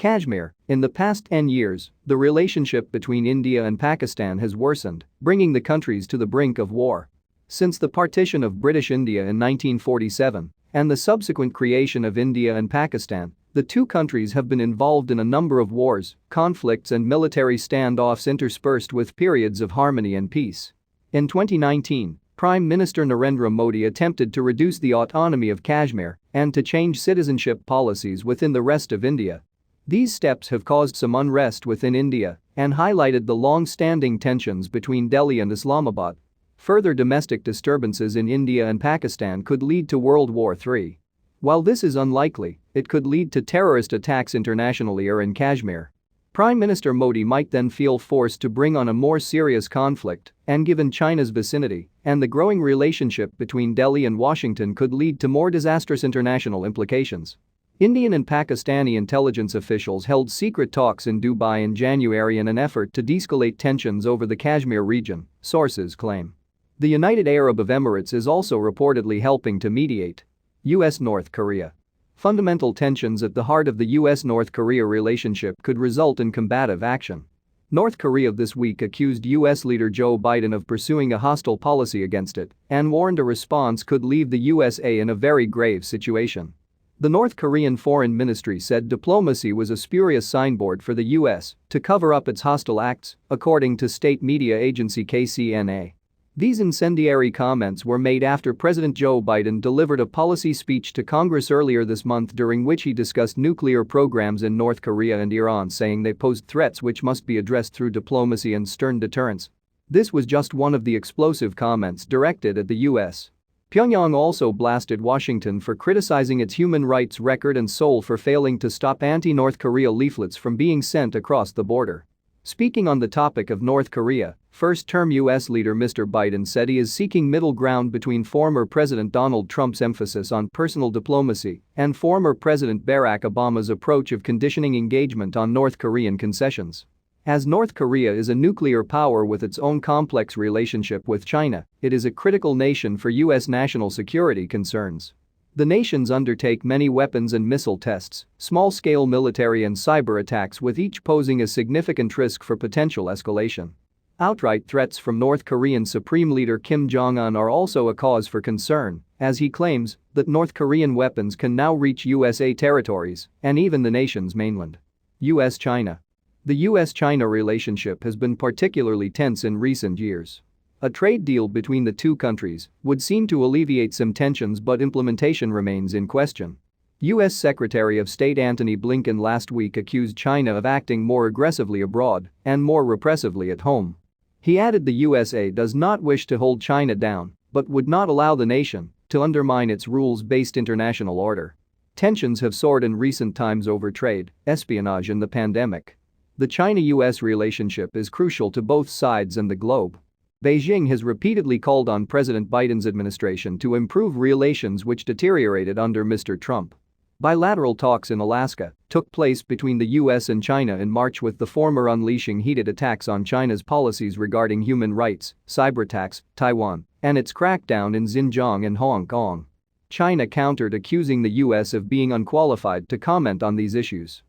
Kashmir. In the past 10 years, the relationship between India and Pakistan has worsened, bringing the countries to the brink of war. Since the partition of British India in 1947 and the subsequent creation of India and Pakistan, the two countries have been involved in a number of wars, conflicts and military standoffs interspersed with periods of harmony and peace. In 2019, Prime Minister Narendra Modi attempted to reduce the autonomy of Kashmir and to change citizenship policies within the rest of India. These steps have caused some unrest within India and highlighted the long-standing tensions between Delhi and Islamabad. Further domestic disturbances in India and Pakistan could lead to World War III. While this is unlikely, it could lead to terrorist attacks internationally or in Kashmir. Prime Minister Modi might then feel forced to bring on a more serious conflict, and given China's vicinity and the growing relationship between Delhi and Washington could lead to more disastrous international implications. Indian and Pakistani intelligence officials held secret talks in Dubai in January in an effort to de-escalate tensions over the Kashmir region, sources claim. The United Arab of Emirates is also reportedly helping to mediate. U.S.-North Korea. Fundamental tensions at the heart of the U.S.-North Korea relationship could result in combative action. North Korea this week accused U.S. leader Joe Biden of pursuing a hostile policy against it and warned a response could leave the USA in a very grave situation. The North Korean Foreign Ministry said diplomacy was a spurious signboard for the U.S. to cover up its hostile acts, according to state media agency KCNA. These incendiary comments were made after President Joe Biden delivered a policy speech to Congress earlier this month during which he discussed nuclear programs in North Korea and Iran, saying they posed threats which must be addressed through diplomacy and stern deterrence. This was just one of the explosive comments directed at the U.S. Pyongyang also blasted Washington for criticizing its human rights record and Seoul for failing to stop anti-North Korea leaflets from being sent across the border. Speaking on the topic of North Korea, first-term U.S. leader Mr. Biden said he is seeking middle ground between former President Donald Trump's emphasis on personal diplomacy and former President Barack Obama's approach of conditioning engagement on North Korean concessions. As North Korea is a nuclear power with its own complex relationship with China, it is a critical nation for U.S. national security concerns. The nations undertake many weapons and missile tests, small-scale military and cyber attacks, with each posing a significant risk for potential escalation. Outright threats from North Korean Supreme Leader Kim Jong-un are also a cause for concern, as he claims that North Korean weapons can now reach USA territories and even the nation's mainland. U.S.-China. The U.S.-China relationship has been particularly tense in recent years. A trade deal between the two countries would seem to alleviate some tensions, but implementation remains in question. U.S. Secretary of State Antony Blinken last week accused China of acting more aggressively abroad and more repressively at home. He added the USA does not wish to hold China down, but would not allow the nation to undermine its rules-based international order. Tensions have soared in recent times over trade, espionage and the pandemic. The China-US relationship is crucial to both sides and the globe. Beijing has repeatedly called on President Biden's administration to improve relations which deteriorated under Mr. Trump. Bilateral talks in Alaska took place between the US and China in March, with the former unleashing heated attacks on China's policies regarding human rights, cyberattacks, Taiwan, and its crackdown in Xinjiang and Hong Kong. China countered, accusing the US of being unqualified to comment on these issues.